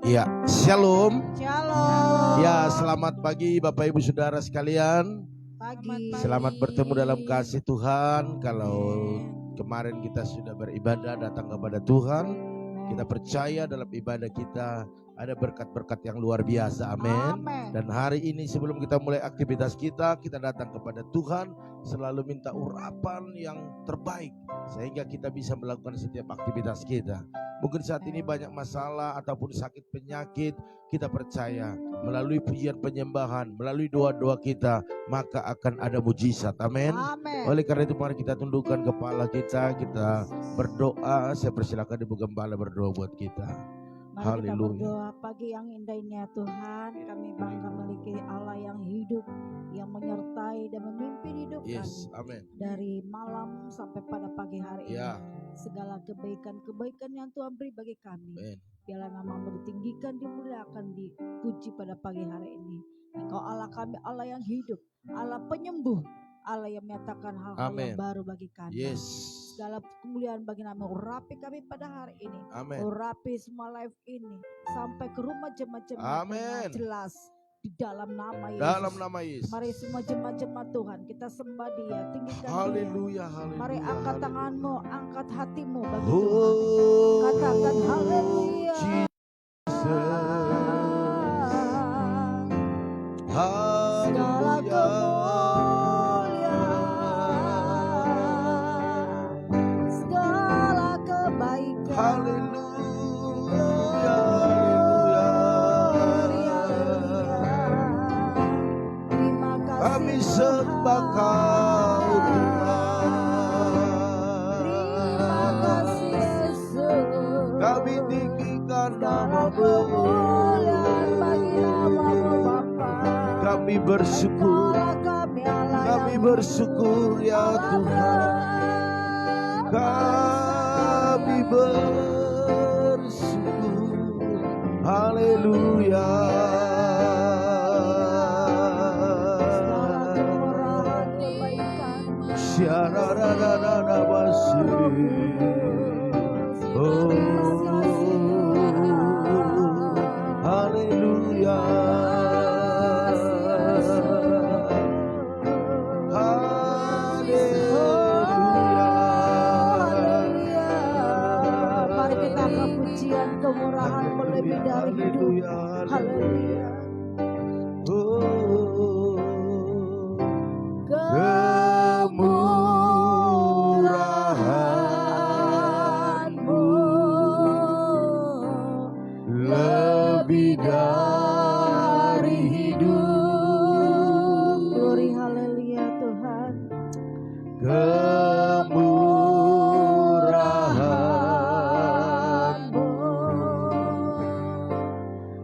Ya, shalom. Shalom. Ya, selamat pagi Bapak Ibu Saudara sekalian. Pagi. Selamat bertemu dalam kasih Tuhan. Kalau kemarin kita sudah beribadah datang kepada Tuhan, kita percaya dalam ibadah kita ada berkat-berkat yang luar biasa. Amin. Dan hari ini sebelum kita mulai aktivitas kita datang kepada Tuhan selalu minta urapan yang terbaik sehingga kita bisa melakukan setiap aktivitas kita. Mungkin saat ini banyak masalah ataupun sakit penyakit, kita percaya melalui pujian penyembahan, melalui doa-doa kita, maka akan ada mujizat. Amin. Oleh karena itu mari kita tundukkan kepala kita berdoa. Saya persilakan Ibu Gembala berdoa buat kita. Mari kita berdoa pagi yang indah ini ya Tuhan. Kami bangga memiliki Allah yang hidup, yang menyertai dan memimpin hidup kami. Amin. Dari malam sampai pada pagi hari ini. Segala kebaikan-kebaikan yang Tuhan beri bagi kami. Biarlah nama-Mu ditinggikan, dimuliakan, dipuji pada pagi hari ini. Engkau Allah kami, Allah yang hidup, Allah penyembuh, Allah yang menyatakan hal-hal yang baru bagi kami. Segala kemuliaan bagi nama urapi kami pada hari ini. Urapi semua live ini sampai ke rumah jemaat-jemaat jelas di dalam nama Yesus. Dalam nama Yesus. Mari semua jemaat-jemaat Tuhan kita sembah Dia, tinggikan Haleluya, Dia. Mari angkat tanganmu, angkat hatimu bagi Tuhan. Katakan haleluya. Segala kemuliaan, segala kebaikan. Haleluya. Terima kasih Kami sembah Kau Tuhan. Terima kasih Yesus. Kami tinggikan Segala nama-Mu. kemuliaan bagi nama-Mu Bapa. Kami bersyukur. Kami bersyukur ya Tuhan. Kami bersyukur. Haleluya. Oh, haleluya. Mari kita angkat pujian kemurahan lebih dari hidup. Haleluya. Kemurahan-Mu lebih dari hidup. Glory haleluya Tuhan. Kemurahan-Mu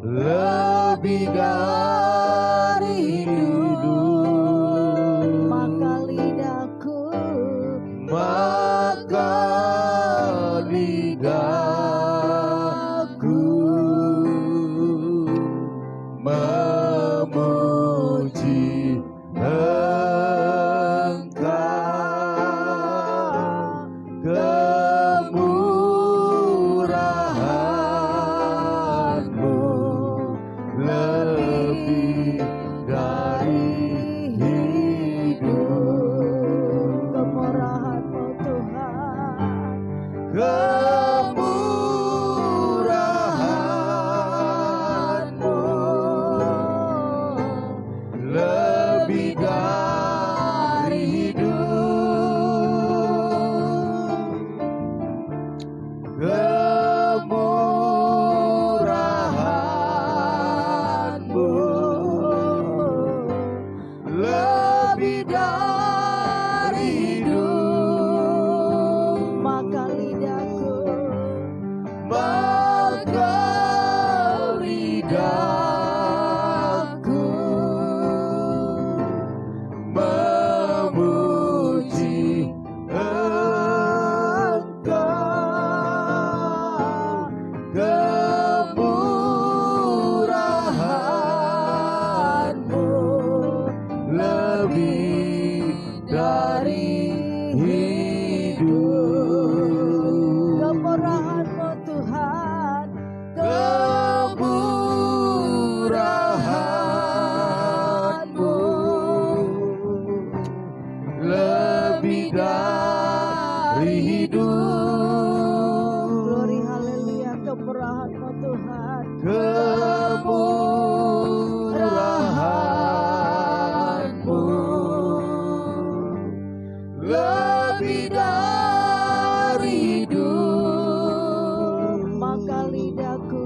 lebih dari hidup. Maka lidahku memuji Engkau. Kemurahan-Mu lebih dari hidup. lebih dari hidup, kemurahan-Mu lebih dari hidup, maka lidahku memuji Engkau, kemurahan-Mu lebih dari hidup, kemurahan-Mu Tuhan, kemurahan-Mu lebih dari hidup. Glory haleluya, kemurahan-Mu Tuhan, kemurahan-Mu lebih dari hidup, maka lidahku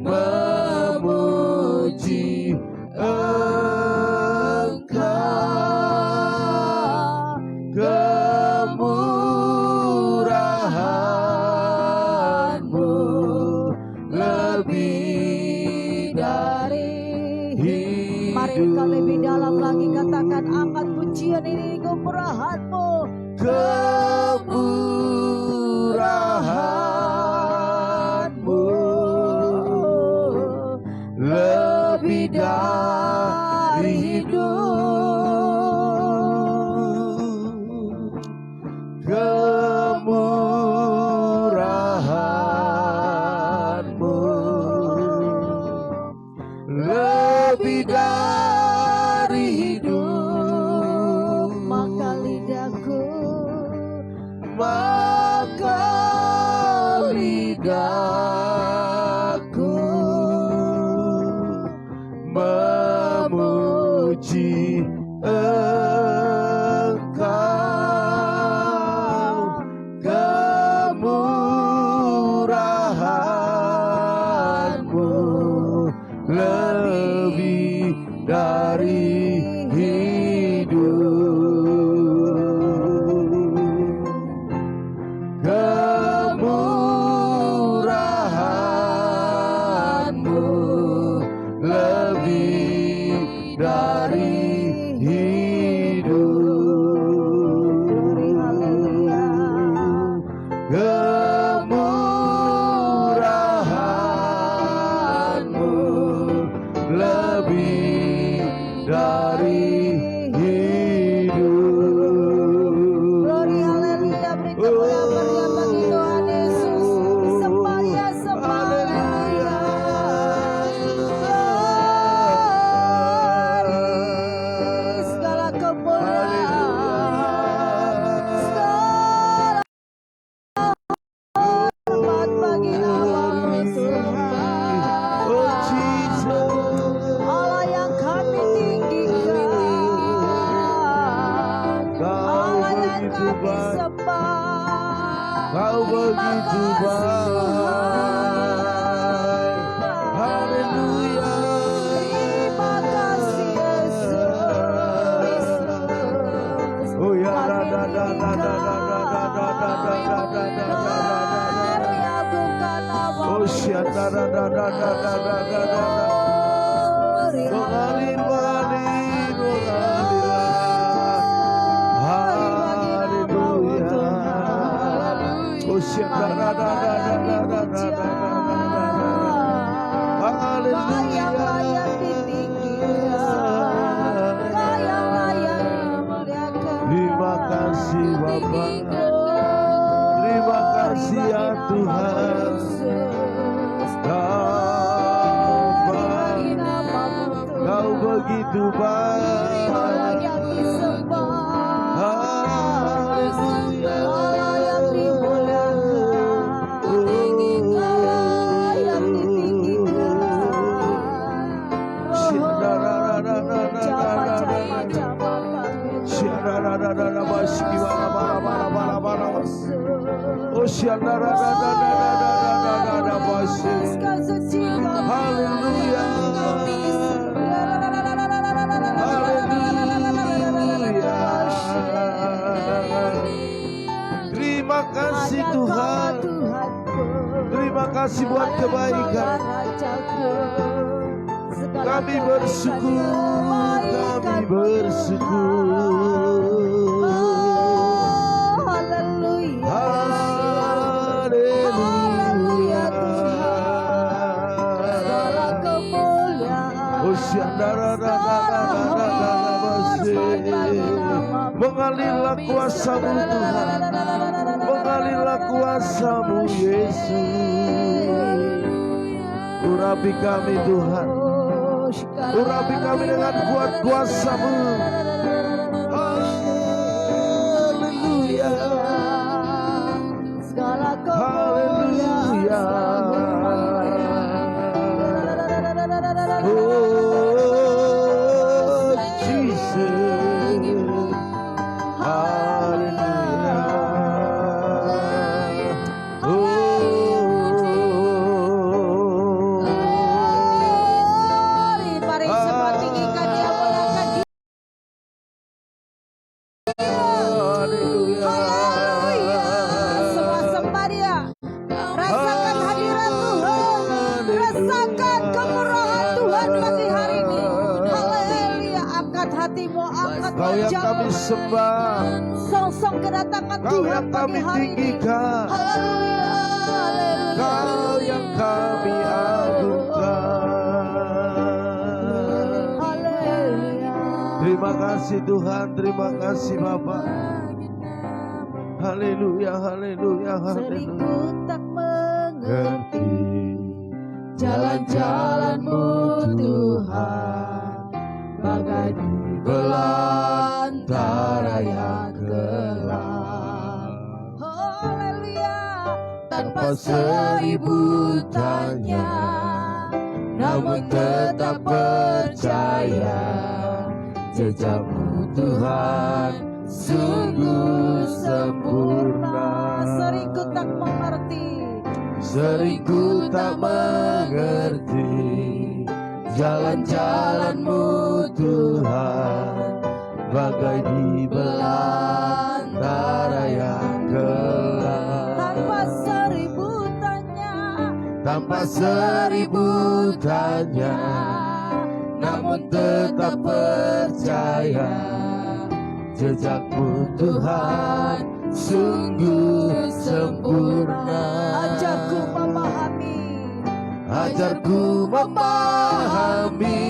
memuji Engkau, kemurahan-Mu lebih dari hidup. Mari kita lebih dalam lagi katakan, angkat pujian ini, kemurahan-Mu, kemurahan-Mu lebih dari hidup, kemurahan-Mu lebih dari hidup, maka lidahku memuji Engkau, kemurahan-Mu lebih dari hidup, kemurahan-Mu lebih dari hidup. Glory haleluya, kemurahan-Mu lebih dari hidup. Glory haleluya, beri kemuliaan meriah bagi Tuhan Yesus. Sembah ya, sembah. Segala kemuliaan, segala hormat bagi nama Tuhan. Oh Jesus, Allah yang kami tinggikan, Allah yang kami sembah. Kau begitu baik, haleluya. Terima kasih Yesus. Oh ya, oh syata, mengalir, haleluya. Oh syata, haleluya. Terima kasih Bapa, terima kasih ya Tuhan. Kau begitu baik, haleluya. Haleluya. Terima kasih Tuhan. Terima kasih buat kebaikan. Kami bersyukur, kami bersyukur. Haleluya. Haleluya. Segala kemuliaan, mengalirlah kuasa-Mu Tuhan, mengalirlah kuasa-Mu Yesus. Urapi kami Tuhan, urapi kami dengan kuat kuasa-Mu. Haleluya. Haleluya. Oh Jesus. Haleluya. Mari semua tinggikan Dia, muliakan Dia. Haleluya. Semua sembah Dia. Rasakan hadirat Tuhan, rasakan kemurahan Tuhan pagi hari ini. Haleluya. Angkat hatimu, angkat Kau yang kami wajahmu. sembah, Song-song kedatangan Kau Tuhan yang pagi kami hari ini. tinggikan, Haleluya. Haleluya. Kau yang kami agungkan. Haleluya. Terima kasih Tuhan, terima kasih Bapa. Haleluya, haleluya, Seringku haleluya. tak mengerti Ngerti jalan-jalan-Mu Tuhan, bagai di belantara yang gelap. Haleluya. Tanpa seribu tanya, namun tetap percaya, jejak-Mu Tuhan sungguh sempurna. Seringku tak mengerti, Seringku tak mengerti jalan-jalan-Mu Tuhan, bagai di belantara yang gelap. Tanpa seribu tanya, namun tetap percaya, jejak-Mu Tuhan sungguh sempurna. ajarku memahami, Ajarku memahami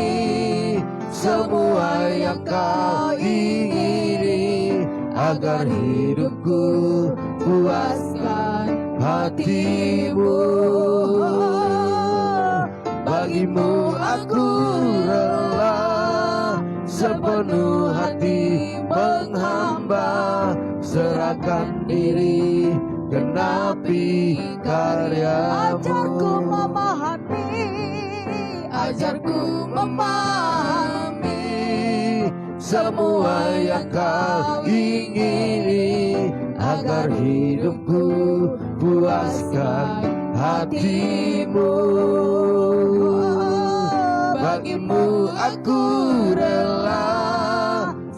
semua yang Kau ingini, agar hidupku puaskan hati-Mu. Bagimu aku rela sepenuh hati menghamba, serahkan diri genapi karya-Mu. Ajarku memahami semua yang Kau ingini, agar hidupku puaskan hati-Mu. Bagimu aku rela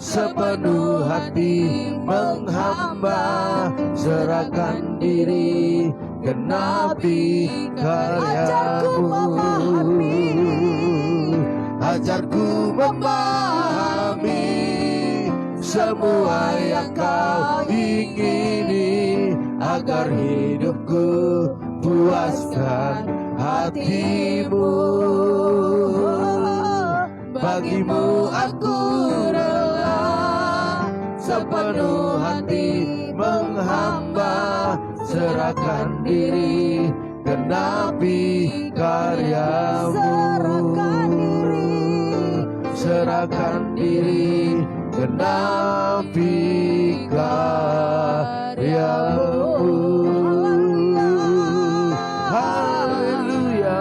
sepenuh hati menghamba, serahkan diri genapi karya-Mu. Ajarku memahami semua yang Kau ingini, agar hidupku puaskan hati-Mu. Bagimu aku rela sepenuh hati menghamba, serahkan diri genapi karya-Mu. Serahkan diri genapi karya-Mu. Haleluya.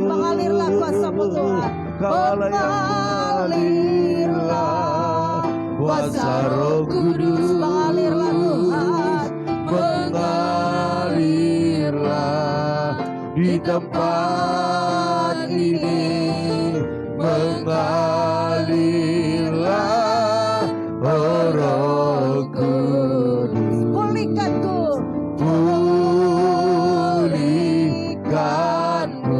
Mengalirlah kuasa-Mu Tuhan, Kaulah yang mengalir. kuasa Roh Kudus mengalirlah Tuhan, mengalirlah di tempat ini, mengalirlah oh Roh Kudus. pulihkanku, Pulihkanku,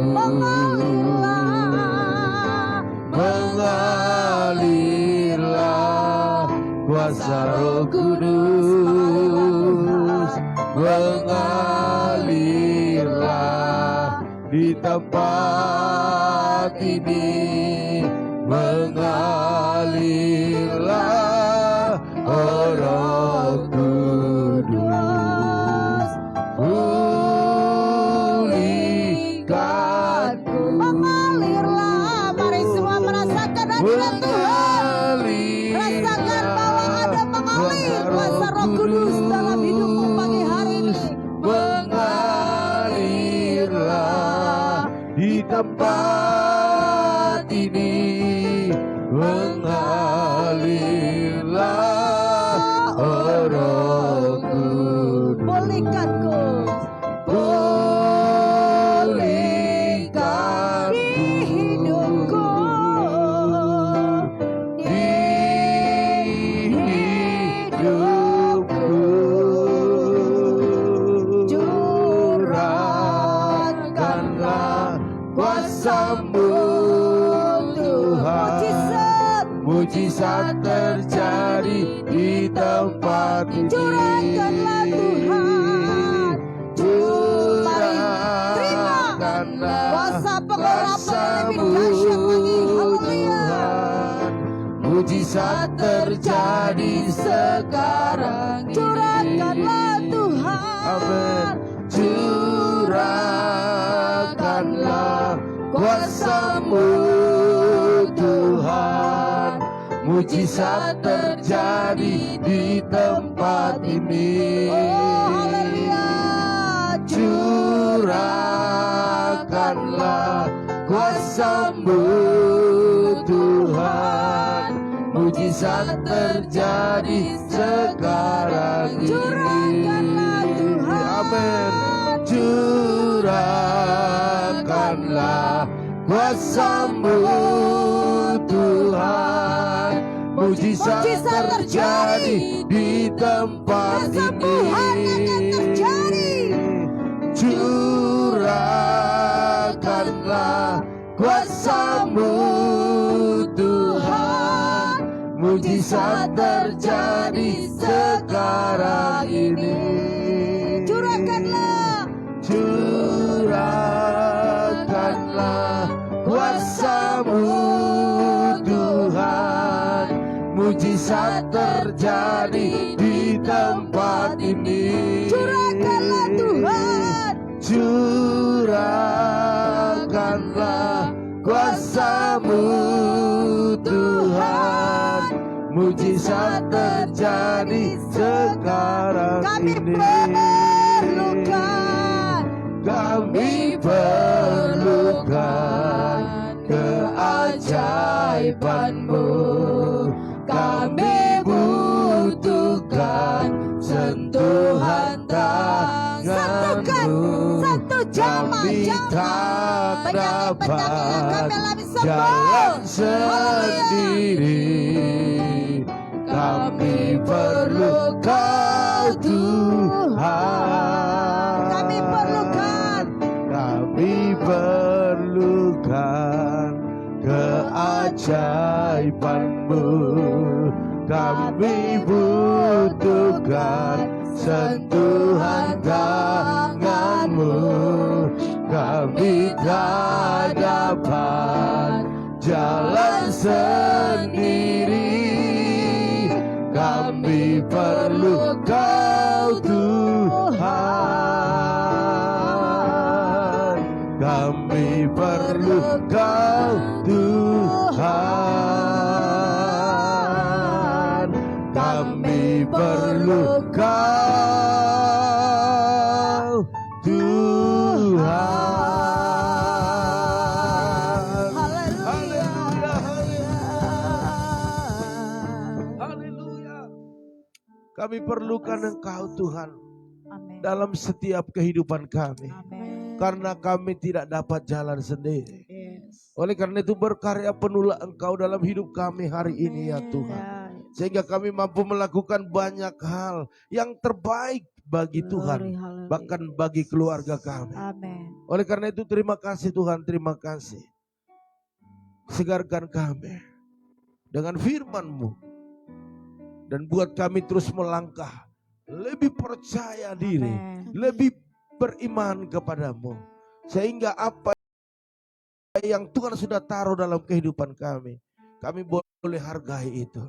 mengalirlah kuasa Roh Kudus, mengalirlah di tempat ini, mengalirlah oh Roh Kudus. Pulihkanku, mengalirlah. Mari semua merasakan hadirat Tuhan, rasakan bahwa ada mengalir kuasa Roh Kudus dalam hidupmu pagi hari ini. mengalirlah di tempat ini, mengalirlah oh Roh Kudus. Pulihkanku, Pulihkanku di hidupku, di hidupku, curahkanlah kuasa-Mu Tuhan, mujizat terjadi di tempat ini. curahkanlah Tuhan, Curahkanlah kuasa pengharapan kuasa-Mu yang lebih dahsyat lagi. Haleluya. Tuhan, mujizat terjadi sekarang ini. Curahkanlah Tuhan, Amin. Curahkanlah kuasa-Mu Tuhan, mujizat terjadi di tempat ini. oh haleluya. Curahkanlah kuasa-Mu Tuhan, mujizat terjadi sekarang ini. Curahkanlah Tuhan. Amin. Curahkanlah kuasa-Mu Tuhan, mujizat terjadi di tempat Kesembuhan akan ini. terjadi. Curahkanlah kuasa-Mu Tuhan, mujizat terjadi sekarang ini. Curahkanlah, Curahkanlah kuasa-Mu Tuhan, mujizat terjadi di tempat ini. curahkanlah Tuhan, Curahkanlah kuasa-Mu Tuhan, mujizat terjadi sekarang kami ini. perlukan, Kami perlukan keajaiban-Mu. Kami butuhkan sentuhan tangan-Mu. satu Kami jamaah tak dapat kami alami jalan sembuh. sendiri. Kami perlu Kau Tuhan. Kami perlukan, Kami perlukan keajaiban-Mu. Kami butuhkan sentuhan tangan-Mu. Kami tak dapat jalan sendiri. Kami perlu Kau Tuhan. Kami perlu Kau Tuhan. Kami perlu Kau Tuhan. haleluya. Haleluya. Kami perlukan Engkau Tuhan Amin. dalam setiap kehidupan kami. Amin. Karena kami tidak dapat jalan sendiri. Yes. Oleh karena itu berkarya penuhlah Engkau dalam hidup kami hari ini ya Tuhan. Yes. Sehingga kami mampu melakukan banyak hal yang terbaik bagi Tuhan. Bahkan bagi keluarga kami. Amin. Oleh karena itu terima kasih Tuhan, terima kasih. Segarkan kami dengan firman-Mu. Dan buat kami terus melangkah. Lebih percaya diri. Amen. Lebih beriman kepadamu. Sehingga apa yang Tuhan sudah taruh dalam kehidupan kami boleh hargai itu.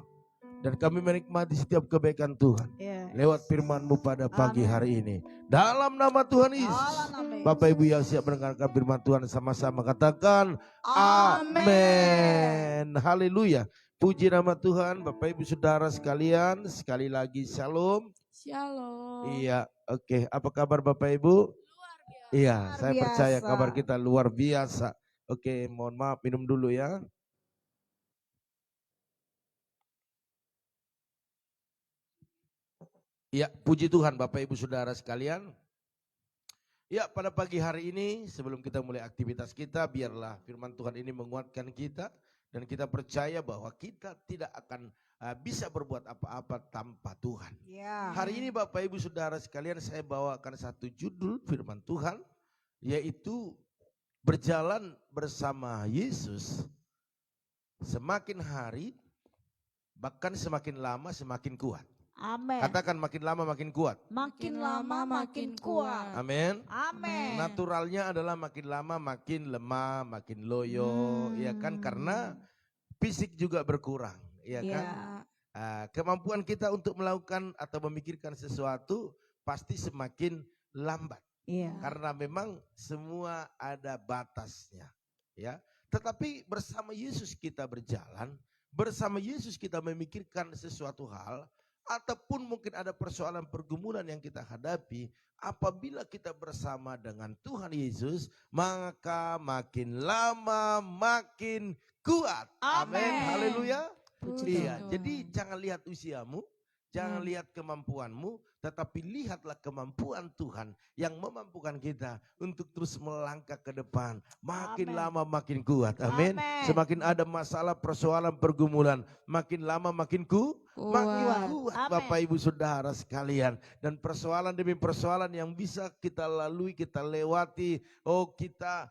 Dan kami menikmati setiap kebaikan Tuhan. Lewat firman-Mu pada pagi hari ini. Dalam nama Tuhan Yesus. Bapak Ibu yang siap mendengarkan firman Tuhan sama-sama katakan amin. Haleluya. Puji nama Tuhan. Bapak Ibu Saudara sekalian, sekali lagi shalom. Shalom. Iya, oke. Apa kabar Bapak Ibu? Iya, saya percaya kabar kita luar biasa. Oke, mohon maaf minum dulu ya. Ya, puji Tuhan Bapak Ibu Saudara sekalian. Ya, pada pagi hari ini sebelum kita mulai aktivitas kita, biarlah firman Tuhan ini menguatkan kita. Dan kita percaya bahwa kita tidak akan bisa berbuat apa-apa tanpa Tuhan. Hari ini Bapak Ibu Saudara sekalian, saya bawakan satu judul firman Tuhan, yaitu berjalan bersama Yesus. Semakin hari, bahkan semakin lama semakin kuat. Amin. Katakan makin lama makin kuat. Makin lama makin kuat. Amin. Amin. Naturalnya adalah makin lama makin lemah, makin loyo, ya kan? Karena fisik juga berkurang, ya kan? Kemampuan kita untuk melakukan atau memikirkan sesuatu pasti semakin lambat. Karena memang semua ada batasnya, ya. Tetapi bersama Yesus kita berjalan, bersama Yesus kita memikirkan sesuatu hal, ataupun mungkin ada persoalan pergumulan yang kita hadapi, apabila kita bersama dengan Tuhan Yesus, maka makin lama makin kuat. Amin. Haleluya. Iya, jadi jangan lihat usiamu, jangan lihat kemampuanmu, tetapi lihatlah kemampuan Tuhan yang memampukan kita untuk terus melangkah ke depan. Makin lama makin kuat. Amin. Semakin ada masalah, persoalan, pergumulan, makin lama makin kuat. Bapak Ibu Saudara sekalian. Dan persoalan demi persoalan yang bisa kita lalui, kita lewati, kita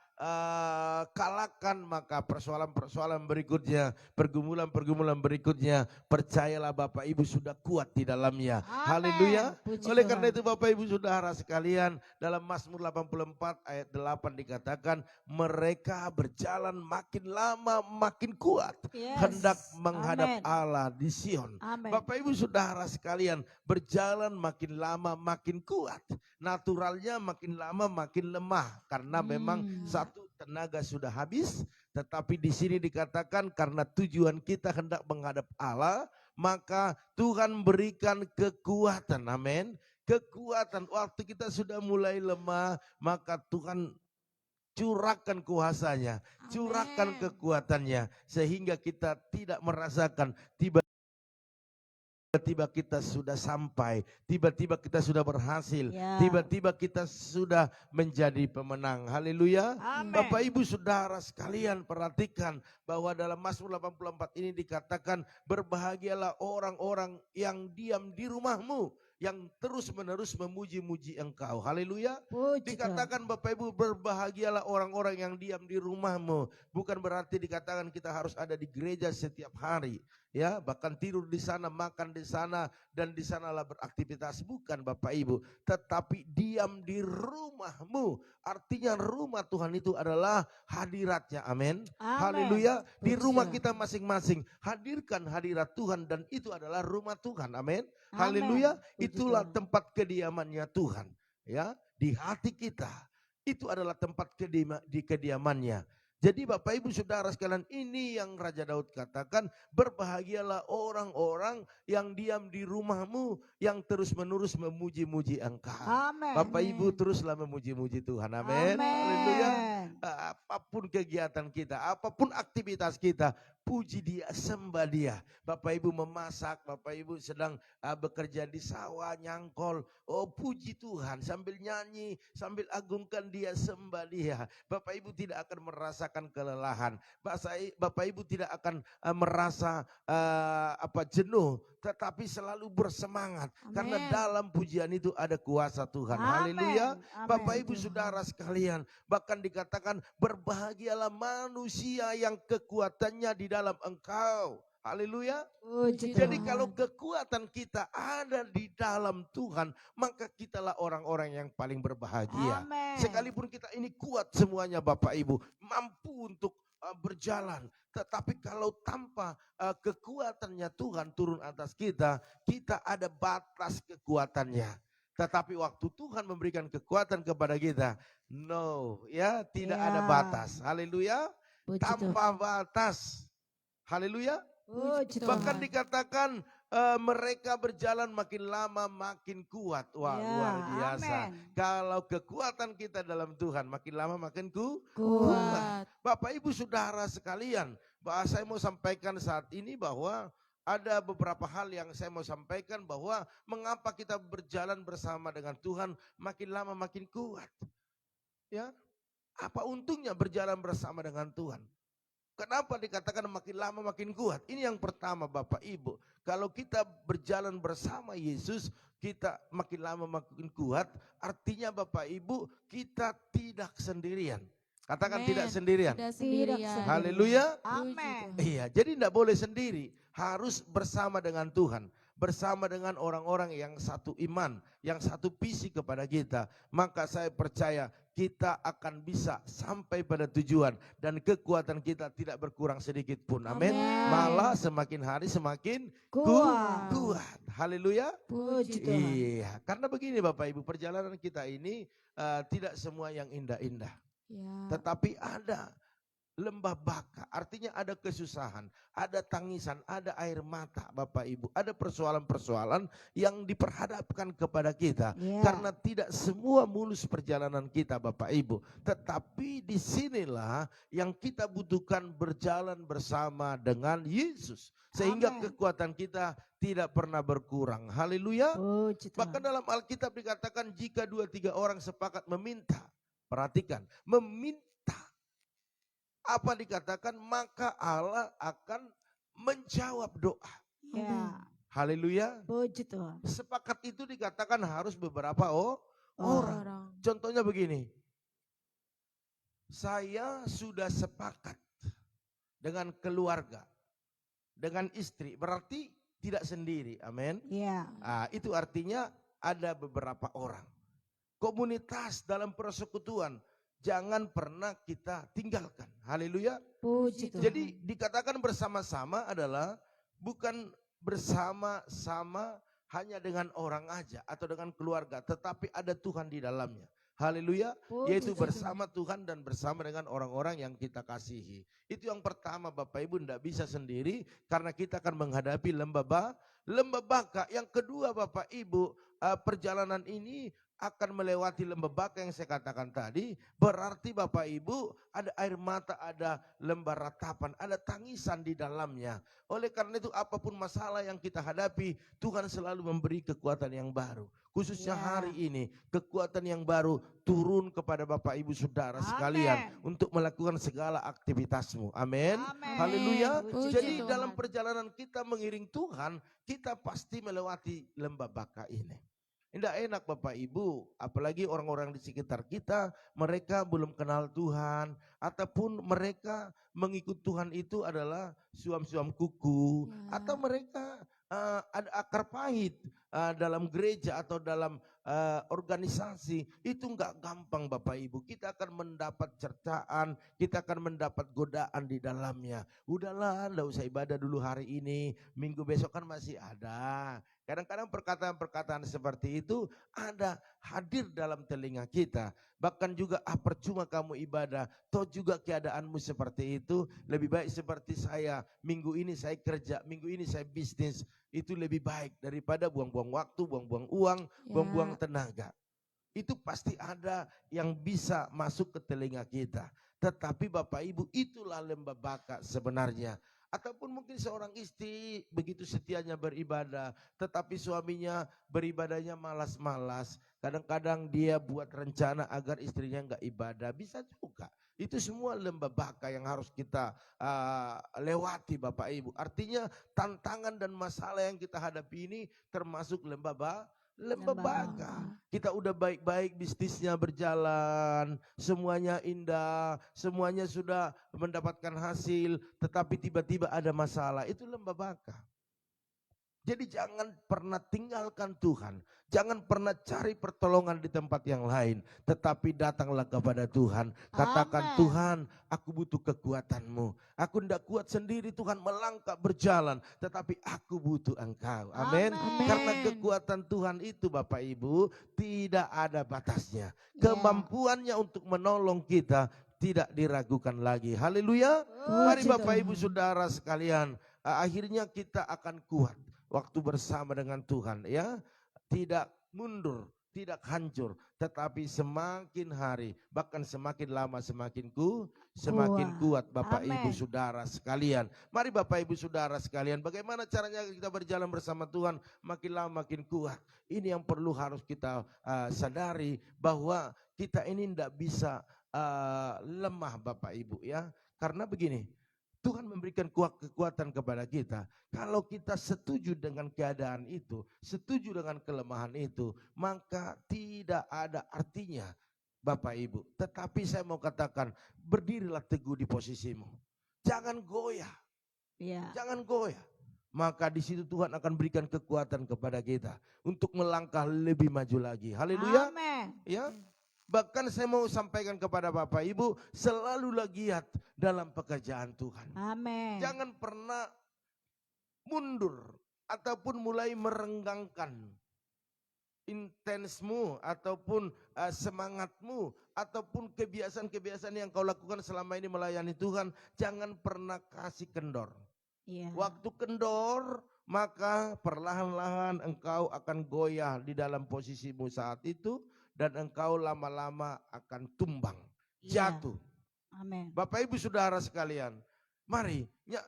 kalahkan, maka persoalan-persoalan berikutnya, pergumulan-pergumulan berikutnya, percayalah Bapak Ibu sudah kuat di dalamnya. Haleluya. Oleh karena itu Bapak Ibu Saudara sekalian, dalam Mazmur 84 ayat 8 dikatakan, mereka berjalan makin lama makin kuat, hendak menghadap Allah di Sion. Bapak Ibu Saudara sekalian, berjalan makin lama makin kuat. Naturalnya makin lama makin lemah, karena memang satu, tenaga sudah habis. Tetapi di sini dikatakan karena tujuan kita hendak menghadap Allah, maka Tuhan berikan kekuatan. Amin. Kekuatan. Waktu kita sudah mulai lemah, maka Tuhan curahkan kuasanya, curahkan kekuatannya, sehingga kita tidak merasakan tiba-tiba kita sudah sampai, tiba-tiba kita sudah berhasil, tiba-tiba kita sudah menjadi pemenang. Haleluya. Bapak Ibu Saudara sekalian, perhatikan bahwa dalam Mazmur 84 ini dikatakan, berbahagialah orang-orang yang diam di rumahmu, yang terus-menerus memuji-muji Engkau. Haleluya. Dikatakan Bapak Ibu, berbahagialah orang-orang yang diam di rumahmu. Bukan berarti dikatakan kita harus ada di gereja setiap hari, ya, bahkan tidur di sana, makan di sana, dan di sanalah beraktivitas. Bukan Bapak Ibu, tetapi diam di rumahmu. Artinya rumah Tuhan itu adalah hadiratnya. Amin. Haleluya. Di rumah kita masing-masing hadirkan hadirat Tuhan, dan itu adalah rumah Tuhan. Amin. Haleluya. Itulah tempat kediamannya Tuhan, ya, di hati kita. Itu adalah tempat kediamannya. Jadi Bapak Ibu Saudara sekalian, ini yang Raja Daud katakan, berbahagialah orang-orang yang diam di rumahmu, yang terus-menerus memuji-muji Engkau. Bapak Ibu teruslah memuji-muji Tuhan. Amin. Haleluya. Apapun kegiatan kita, apapun aktivitas kita, puji dia, sembah dia. Bapak Ibu memasak, Bapak Ibu sedang bekerja di sawah, nyangkol. Oh puji Tuhan sambil nyanyi, sambil agungkan dia, sembah dia. Bapak Ibu tidak akan merasakan kelelahan. Bapak Ibu tidak akan merasa jenuh, tetapi selalu bersemangat. Amen. Karena dalam pujian itu ada kuasa Tuhan. Haleluya. Bapak Ibu saudara sekalian, bahkan dikatakan berbahagialah manusia yang kekuatannya di dalam engkau. Haleluya. Jadi kalau kekuatan kita ada di dalam Tuhan, maka kitalah orang-orang yang paling berbahagia. Amen. Sekalipun kita ini kuat semuanya Bapak Ibu, mampu untuk berjalan. Tetapi kalau tanpa kekuatannya Tuhan turun atas kita, kita ada batas kekuatannya. Tetapi waktu Tuhan memberikan kekuatan kepada kita, tidak ada batas. Haleluya. Tanpa batas. Haleluya. Bahkan dikatakan mereka berjalan makin lama makin kuat. Wah, luar biasa. Amen. Kalau kekuatan kita dalam Tuhan makin lama makin kuat. Bapak Ibu saudara sekalian, saya mau sampaikan saat ini bahwa ada beberapa hal yang saya mau sampaikan bahwa mengapa kita berjalan bersama dengan Tuhan makin lama makin kuat. Ya, apa untungnya berjalan bersama dengan Tuhan? Kenapa dikatakan makin lama makin kuat? Ini yang pertama Bapak Ibu. Kalau kita berjalan bersama Yesus, kita makin lama makin kuat. Artinya Bapak Ibu, kita tidak sendirian. Katakan tidak sendirian. Tidak sendirian. Haleluya. Amin. Iya, jadi tidak boleh sendiri. Harus bersama dengan Tuhan. Bersama dengan orang-orang yang satu iman, yang satu visi kepada kita. Maka saya percaya kita akan bisa sampai pada tujuan dan kekuatan kita tidak berkurang sedikit pun. Amin. Malah semakin hari semakin kuat. Haleluya. Puji Tuhan. Iya, karena begini Bapak Ibu, perjalanan kita ini tidak semua yang indah-indah. Tetapi ada lembah baka, artinya ada kesusahan, ada tangisan, ada air mata Bapak Ibu, ada persoalan-persoalan yang diperhadapkan kepada kita. Karena tidak semua mulus perjalanan kita Bapak Ibu, tetapi disinilah yang kita butuhkan berjalan bersama dengan Yesus. Sehingga kekuatan kita tidak pernah berkurang. Haleluya. Bahkan dalam Alkitab dikatakan jika 2-3 orang sepakat meminta, perhatikan, meminta. Apa dikatakan? Maka Allah akan menjawab doa. Haleluya. Puji Tuhan. Sepakat itu dikatakan harus beberapa orang. Contohnya begini. Saya sudah sepakat dengan keluarga, dengan istri. Berarti tidak sendiri. Amin. Itu artinya ada beberapa orang. Komunitas dalam persekutuan jangan pernah kita tinggalkan. Haleluya. Puji Tuhan. Jadi dikatakan bersama-sama adalah bukan bersama-sama hanya dengan orang aja atau dengan keluarga, tetapi ada Tuhan di dalamnya. Haleluya. Yaitu bersama Tuhan dan bersama dengan orang-orang yang kita kasihi. Itu yang pertama Bapak Ibu, tidak bisa sendiri karena kita akan menghadapi lembah baka. Yang kedua Bapak Ibu, perjalanan ini akan melewati lembah baka yang saya katakan tadi. Berarti Bapak Ibu ada air mata, ada lembah ratapan, ada tangisan di dalamnya. Oleh karena itu apapun masalah yang kita hadapi, Tuhan selalu memberi kekuatan yang baru. Khususnya hari ini kekuatan yang baru turun kepada Bapak Ibu saudara sekalian untuk melakukan segala aktivitasmu. Amin. Haleluya. Jadi dalam perjalanan kita mengiring Tuhan, kita pasti melewati lembah baka ini. Tidak enak Bapak Ibu, apalagi orang-orang di sekitar kita, mereka belum kenal Tuhan, ataupun mereka mengikut Tuhan itu adalah suam-suam kuku, atau mereka ada akar pahit dalam gereja atau dalam organisasi. Itu enggak gampang Bapak Ibu, kita akan mendapat cercaan, kita akan mendapat godaan di dalamnya. Udahlah, enggak usah ibadah dulu hari ini, minggu besok kan masih ada. Kadang-kadang perkataan-perkataan seperti itu ada hadir dalam telinga kita. Bahkan juga percuma kamu ibadah, toh juga keadaanmu seperti itu. Lebih baik seperti saya, minggu ini saya kerja, minggu ini saya bisnis. Itu lebih baik daripada buang-buang waktu, buang-buang uang, buang-buang tenaga. Itu pasti ada yang bisa masuk ke telinga kita. Tetapi Bapak Ibu, itulah lembah baka sebenarnya. Ataupun mungkin seorang istri begitu setianya beribadah, tetapi suaminya beribadahnya malas-malas. Kadang-kadang dia buat rencana agar istrinya enggak ibadah, bisa juga. Itu semua lembah baka yang harus kita lewati Bapak Ibu. Artinya tantangan dan masalah yang kita hadapi ini termasuk lembah baka. Kita udah baik-baik, bisnisnya berjalan, semuanya indah, semuanya sudah mendapatkan hasil, tetapi tiba-tiba ada masalah. Itu lembah baka. Jadi jangan pernah tinggalkan Tuhan. Jangan pernah cari pertolongan di tempat yang lain. Tetapi datanglah kepada Tuhan. Katakan, Tuhan, aku butuh kekuatan-Mu. Aku tidak kuat sendiri Tuhan melangkah berjalan. Tetapi aku butuh Engkau. Amin. Karena kekuatan Tuhan itu Bapak Ibu tidak ada batasnya. Kemampuannya untuk menolong kita tidak diragukan lagi. Haleluya. Mari Bapak Ibu Saudara sekalian. Akhirnya kita akan kuat. Waktu bersama dengan Tuhan ya, tidak mundur, tidak hancur, tetapi semakin hari, bahkan semakin lama semakin kuat Bapak Ibu Saudara sekalian. Mari Bapak Ibu Saudara sekalian, bagaimana caranya kita berjalan bersama Tuhan makin lama makin kuat. Ini yang perlu harus kita sadari bahwa kita ini tidak bisa lemah Bapak Ibu ya. Karena begini, Tuhan memberikan kekuatan kepada kita. Kalau kita setuju dengan keadaan itu, setuju dengan kelemahan itu, maka tidak ada artinya Bapak Ibu. Tetapi saya mau katakan, berdirilah teguh di posisimu. Jangan goyah. Jangan goyah. Maka di situ Tuhan akan berikan kekuatan kepada kita untuk melangkah lebih maju lagi. Haleluya. Ya. Bahkan saya mau sampaikan kepada Bapak Ibu, selalulah giat dalam pekerjaan Tuhan. Amin. Jangan pernah mundur ataupun mulai merenggangkan intensmu ataupun semangatmu ataupun kebiasaan-kebiasaan yang kau lakukan selama ini melayani Tuhan. Jangan pernah kasih kendor. Waktu kendor, maka perlahan-lahan engkau akan goyah di dalam posisimu saat itu. Dan engkau lama-lama akan tumbang, jatuh. Amin. Bapak Ibu Saudara sekalian, mari ya,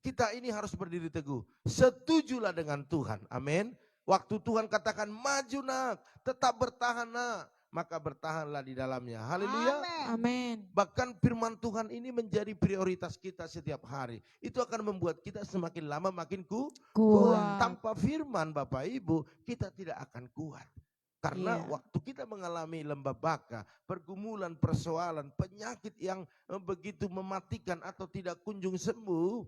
kita ini harus berdiri teguh. Setujulah dengan Tuhan, amin. Waktu Tuhan katakan maju nak, tetap bertahan nak, maka bertahanlah di dalamnya. Haleluya. Amin. Bahkan firman Tuhan ini menjadi prioritas kita setiap hari. Itu akan membuat kita semakin lama makin kuat. Tanpa firman Bapak Ibu, kita tidak akan kuat. Karena waktu kita mengalami lembah baka, pergumulan, persoalan, penyakit yang begitu mematikan atau tidak kunjung sembuh,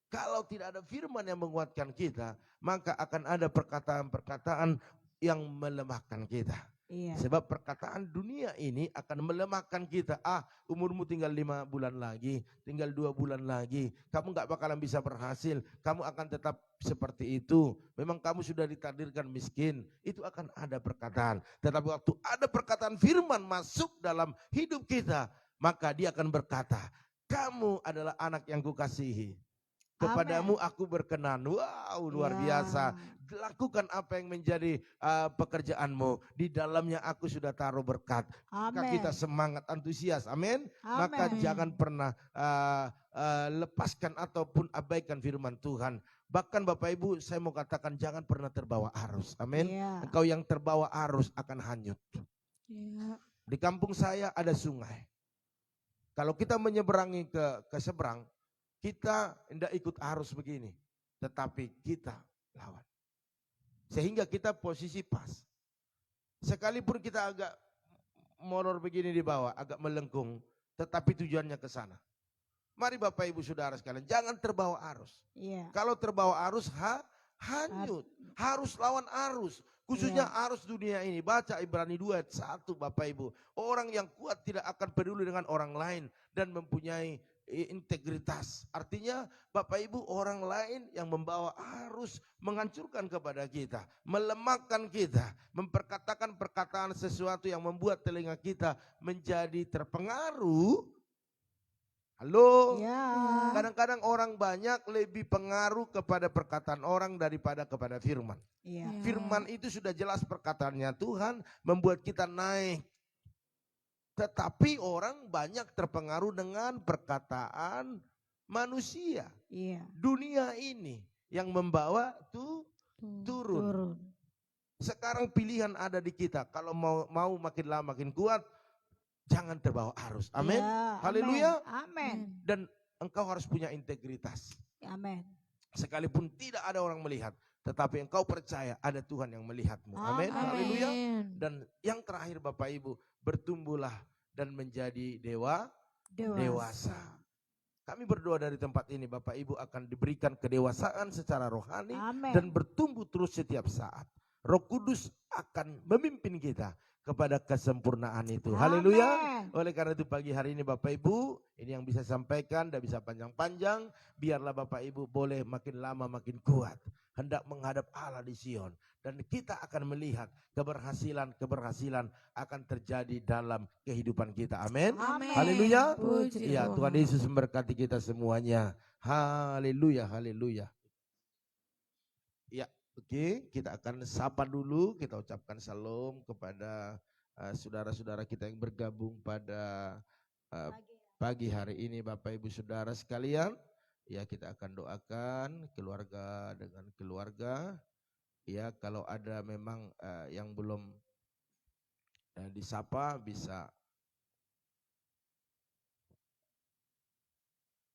kalau tidak ada firman yang menguatkan kita, maka akan ada perkataan-perkataan yang melemahkan kita. Sebab perkataan dunia ini akan melemahkan kita. Umurmu tinggal 5 bulan lagi, tinggal 2 bulan lagi. Kamu gak bakalan bisa berhasil. Kamu akan tetap seperti itu. Memang kamu sudah ditakdirkan miskin. Itu akan ada perkataan. Tetapi waktu ada perkataan firman masuk dalam hidup kita, maka dia akan berkata, kamu adalah anak yang kukasihi. Kepadamu aku berkenan. Wow, luar biasa. Lakukan apa yang menjadi pekerjaanmu. Di dalamnya aku sudah taruh berkat. Maka kita semangat, antusias. Amin. Maka jangan pernah lepaskan ataupun abaikan firman Tuhan. Bahkan Bapak Ibu, saya mau katakan jangan pernah terbawa arus. Amin. Engkau yang terbawa arus akan hanyut. Di kampung saya ada sungai. Kalau kita menyeberangi ke seberang, kita tidak ikut arus begini, tetapi kita lawan. Sehingga kita posisi pas. Sekalipun kita agak molor begini di bawah, agak melengkung, tetapi tujuannya ke sana. Mari Bapak Ibu Saudara sekalian, jangan terbawa arus. Kalau terbawa arus, hanyut. Harus lawan arus. Khususnya arus dunia ini. Baca Ibrani 2 ayat 1 Bapak Ibu. Orang yang kuat tidak akan peduli dengan orang lain dan mempunyai integritas. Artinya Bapak Ibu, orang lain yang membawa arus menghancurkan kepada kita, melemahkan kita, memperkatakan perkataan sesuatu yang membuat telinga kita menjadi terpengaruh. Halo. Kadang-kadang orang banyak lebih pengaruh kepada perkataan orang daripada kepada firman. Firman itu sudah jelas perkataannya Tuhan membuat kita naik. Tetapi orang banyak terpengaruh dengan perkataan manusia. Iya. Dunia ini yang membawa turun. Sekarang pilihan ada di kita. Kalau mau makin lama makin kuat, jangan terbawa arus. Amin. Ya, Haleluya. Amin. Dan engkau harus punya integritas. Amin. Sekalipun tidak ada orang melihat, tetapi engkau percaya ada Tuhan yang melihatmu. Amin. Haleluya. Dan yang terakhir Bapak Ibu, bertumbuhlah dan menjadi dewasa. Kami berdoa dari tempat ini Bapak Ibu akan diberikan kedewasaan secara rohani. Amin. Dan bertumbuh terus setiap saat. Roh Kudus akan memimpin kita kepada kesempurnaan itu. Haleluya. Oleh karena itu pagi hari ini Bapak Ibu, ini yang bisa sampaikan, tidak bisa panjang-panjang. Biarlah Bapak Ibu boleh makin lama makin kuat. Hendak menghadap Allah di Sion. Dan kita akan melihat keberhasilan akan terjadi dalam kehidupan kita. Amin. Haleluya. Ya, Tuhan Yesus memberkati kita semuanya. Haleluya, haleluya. Ya, oke, kita akan sapa dulu, kita ucapkan salam kepada saudara-saudara kita yang bergabung pada pagi hari ini Bapak Ibu Saudara sekalian. Ya, kita akan doakan keluarga dengan keluarga. Ya, kalau ada memang yang belum disapa bisa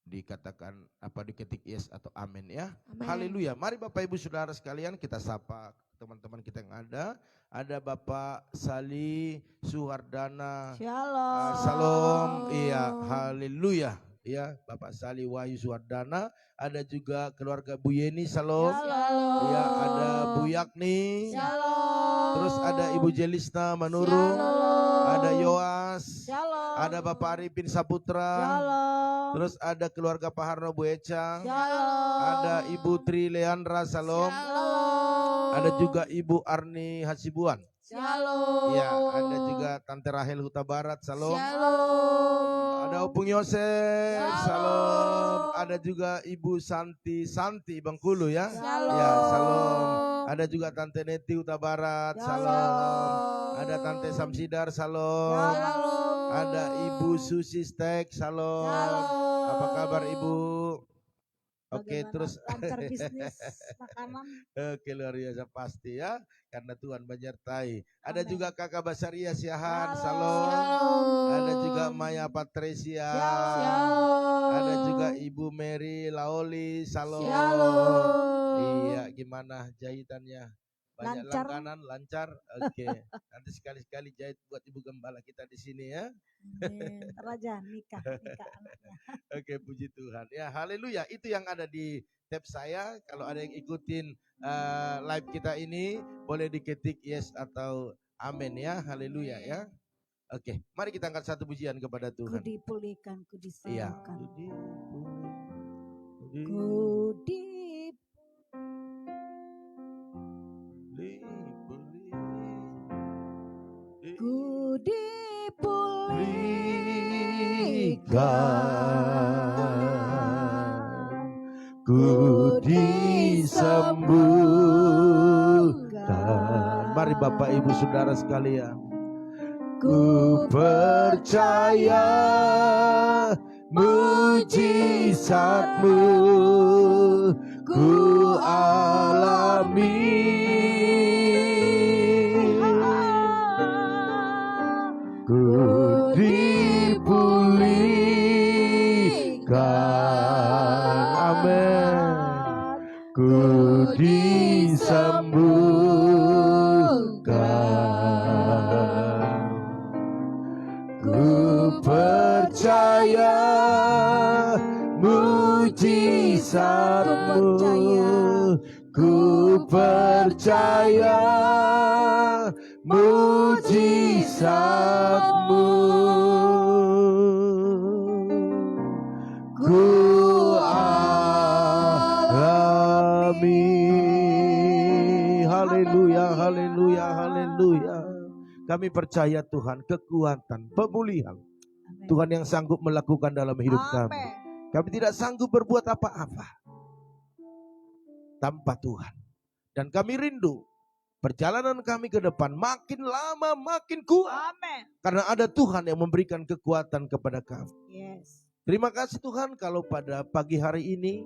dikatakan diketik yes atau amin ya. Haleluya. Mari Bapak Ibu Saudara sekalian kita sapa teman-teman kita yang ada. Ada Bapak Sali Suhardana. Shalom. Salam. Iya, haleluya. Ya, Bapak Sali Wahyu Suhardana. Ada juga keluarga Bu Yeni. Salam. Ya, ada Bu Yakni. Shalom. Terus ada Ibu Jelisna Manurung. Ada Yoas. Shalom. Ada Bapak Arifin Saputra. Shalom. Terus ada keluarga Pak Harno Bu Ecang. Shalom. Ada Ibu Tri Leandra. Salam. Shalom. Ada juga Ibu Arni Hasibuan. Shalom. Ya, ada juga Tante Rahel Huta Barat. Salam. Shalom. Ada Opung Yosef. Salam. Ada juga Ibu Santi Bengkulu ya. Shalom. Ya, salam. Ada juga Tante Neti Huta Barat. Salam. Ada Tante Samsidar. Salam. Shalom. Ada Ibu Susi Stek. Salam. Apa kabar Ibu? Oke, terus lancar bisnis makanan. Oke, luar biasa pasti ya, karena Tuhan menyertai. Ada juga Kakak Basaria Siahan. Salam. Ada juga Maya Patricia. Ada juga Ibu Mary Laoli. Salam. Iya, gimana jahitannya? Banyak Lancar. langganan, lancar. Oke. Nanti sekali-sekali jahit buat Ibu Gembala kita di sini ya. Raja nikah anaknya. Oke, puji Tuhan. Ya, haleluya. Itu yang ada di tab saya. Kalau ada yang ikutin live kita ini, boleh diketik yes atau amin ya. Haleluya ya. Oke, mari kita angkat satu pujian kepada Tuhan. Ku dipulihkan, ku disembuhkan. Ku dipulihkan, ku disembuhkan. Mari Bapak Ibu Saudara sekalian. Ku percaya mujizat-Mu ku alami. Ku dipulihkan, amin. Ku disembuhkan. Ku percaya mujizat-Mu. Ku percaya mujizat-Mu. Ku alami. Haleluya, haleluya, haleluya. Kami percaya Tuhan, kekuatan, pemulihan. Tuhan yang sanggup melakukan dalam hidup kami. Kami tidak sanggup berbuat apa-apa tanpa Tuhan. Dan kami rindu perjalanan kami ke depan makin lama makin kuat. Amen. Karena ada Tuhan yang memberikan kekuatan kepada kami. Yes. Terima kasih Tuhan kalau pada pagi hari ini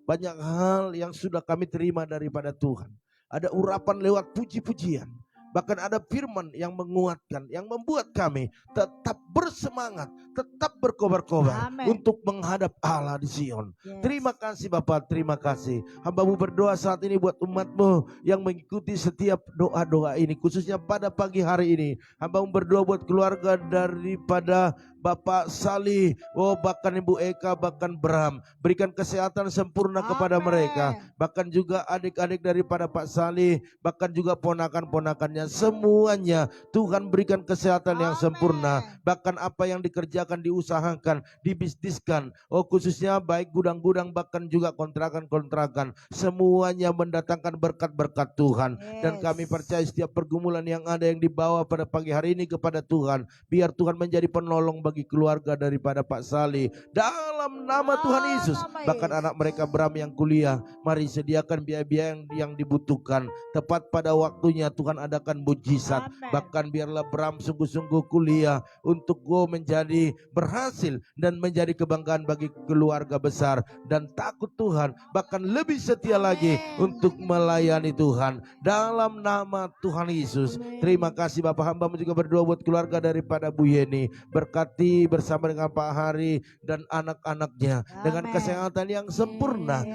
banyak hal yang sudah kami terima daripada Tuhan. Ada urapan lewat puji-pujian. Bahkan ada firman yang menguatkan, yang membuat kami tetap bersemangat, tetap berkobar-kobar untuk menghadap Allah di Sion. Terima kasih Bapak, terima kasih. Hamba-Mu berdoa saat ini buat umat-Mu yang mengikuti setiap doa-doa ini, khususnya pada pagi hari ini. Hamba-Mu berdoa buat keluarga daripada Bapak Salih, bahkan Ibu Eka, bahkan Bram. Berikan kesehatan sempurna kepada mereka. Bahkan juga adik-adik daripada Pak Salih, bahkan juga ponakan-ponakannya. Semuanya Tuhan berikan kesehatan yang sempurna. Bahkan apa yang dikerjakan, diusahakan, dibisniskan, khususnya baik gudang-gudang, bahkan juga kontrakan-kontrakan. Semuanya mendatangkan berkat-berkat Tuhan. Dan kami percaya setiap pergumulan yang ada yang dibawa pada pagi hari ini kepada Tuhan, biar Tuhan menjadi penolong bagi keluarga daripada Pak Salih. Dalam nama Tuhan Yesus. Bahkan anak mereka Bram yang kuliah, mari sediakan biaya-biaya yang dibutuhkan. Tepat pada waktunya Tuhan adakan mujizat. Bahkan biarlah Bram sungguh-sungguh kuliah untuk menjadi berhasil dan menjadi kebanggaan bagi keluarga besar. Dan takut Tuhan, bahkan lebih setia lagi untuk melayani Tuhan. Dalam nama Tuhan Yesus. Terima kasih Bapak, hamba juga berdoa buat keluarga daripada Bu Yeni. Berkati bersama dengan Pak Hari dan anak-anaknya dengan kesehatan yang sempurna.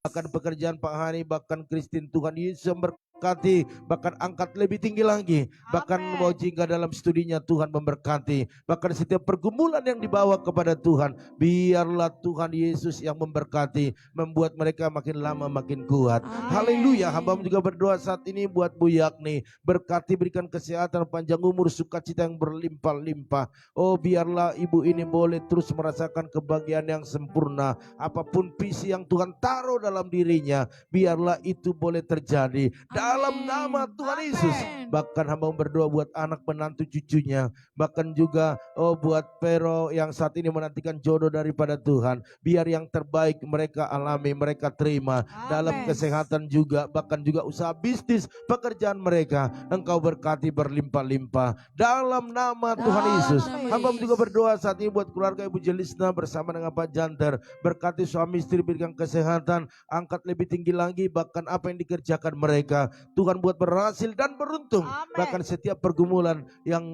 Bahkan pekerjaan Pak Hari, bahkan Christine, Tuhan Yesus memberkati, bahkan angkat lebih tinggi lagi. Bahkan mau jingga dalam studinya Tuhan memberkati. Bahkan setiap pergumulan yang dibawa kepada Tuhan, biarlah Tuhan Yesus yang memberkati, membuat mereka makin lama makin kuat. Haleluya. Hamba juga berdoa saat ini buat Bu Yakni, berkati, berikan kesehatan, panjang umur, sukacita yang berlimpah-limpah. Biarlah ibu ini boleh terus merasakan kebahagiaan yang sempurna. Apapun visi yang Tuhan taruh dalam dirinya, biarlah itu boleh terjadi dalam nama Tuhan Yesus. Bahkan hamba berdoa buat anak menantu cucunya, bahkan juga buat Pero yang saat ini menantikan jodoh daripada Tuhan. Biar yang terbaik mereka alami, mereka terima dalam kesehatan juga, bahkan juga usaha bisnis, pekerjaan mereka Engkau berkati berlimpah-limpah dalam nama Tuhan Yesus. Hamba juga berdoa saat ini buat keluarga Ibu Jelisna bersama dengan Pak Janter, berkati suami istri, berikan kesehatan, angkat lebih tinggi lagi, bahkan apa yang dikerjakan mereka Tuhan buat berhasil dan beruntung. Bahkan setiap pergumulan yang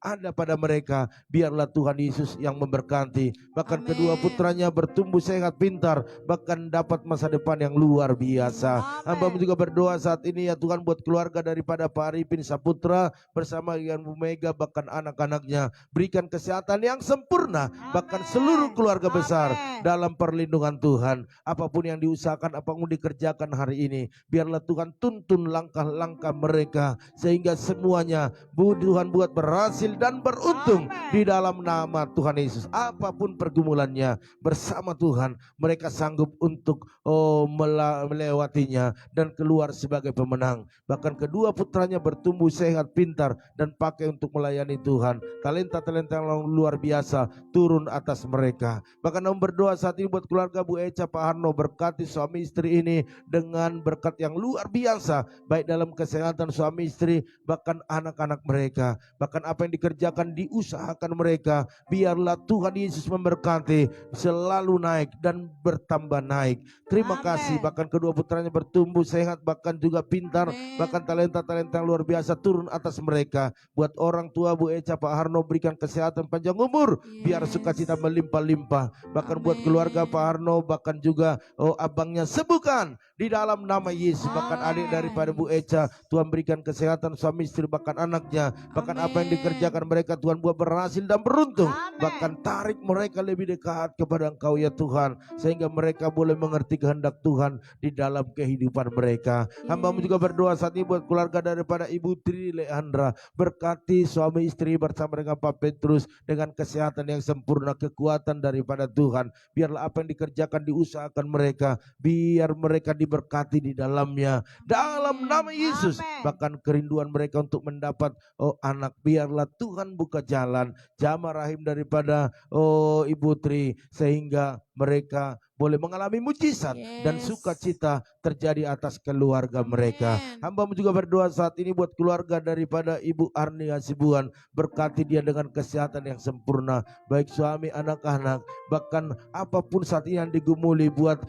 ada pada mereka, biarlah Tuhan Yesus yang memberkati. Bahkan kedua putranya bertumbuh sehat, pintar, bahkan dapat masa depan yang luar biasa. Hamba juga berdoa saat ini ya Tuhan buat keluarga daripada Pak Arifin Saputra bersama dengan Bu Mega, bahkan anak-anaknya. Berikan kesehatan yang sempurna, bahkan seluruh keluarga besar dalam perlindungan Tuhan. Apapun yang diusahakan, apapun dikerjakan hari ini, biarlah Tuhan tuntun langkah-langkah mereka sehingga semuanya Tuhan buat berhasil dan beruntung di dalam nama Tuhan Yesus. Apapun pergumulannya, bersama Tuhan mereka sanggup untuk melewatinya dan keluar sebagai pemenang. Bahkan kedua putranya bertumbuh sehat, pintar, dan pakai untuk melayani Tuhan. Talenta-talenta yang luar biasa turun atas mereka. Bahkan berdoa saat ini buat keluarga Bu Eca, Pak Harno, berkati suami istri ini dengan berkat yang luar biasa, baik dalam kesehatan suami istri, bahkan anak-anak mereka. Bahkan apa yang dikerjakan, diusahakan mereka, biarlah Tuhan Yesus memberkati, selalu naik dan bertambah naik. Terima kasih. Bahkan kedua putranya bertumbuh sehat, bahkan juga pintar, bahkan talenta-talenta yang luar biasa turun atas mereka. Buat orang tua Bu Eca, Pak Harno, berikan kesehatan, panjang umur, biar sukacita melimpah-limpah. Bahkan buat keluarga Pak Harno, bahkan juga abangnya, sembuhkan di dalam nama Yesus. Bahkan adik daripada Bu Eca, Tuhan berikan kesehatan, suami istri, bahkan anaknya. Bahkan apa yang dikerjakan mereka Tuhan buat berhasil dan beruntung. Bahkan tarik mereka lebih dekat kepada Engkau ya Tuhan, sehingga mereka boleh mengerti kehendak Tuhan di dalam kehidupan mereka. Hamba juga berdoa saat ini buat keluarga daripada Ibu Tri Leandra, berkati suami istri bersama dengan Pak Petrus dengan kesehatan yang sempurna, kekuatan daripada Tuhan. Biarlah apa yang dikerjakan, diusahakan mereka, biar mereka diberkati di dalamnya dalam nama Yesus. Bahkan kerinduan mereka untuk mendapat anak, biarlah Tuhan buka jalan jamah rahim daripada Ibu Tri, sehingga mereka boleh mengalami mujizat dan sukacita terjadi atas keluarga mereka. Hamba juga berdoa saat ini buat keluarga daripada Ibu Arni Hasibuan, berkati dia dengan kesehatan yang sempurna, baik suami, anak-anak, bahkan apapun saat ini yang digumuli buat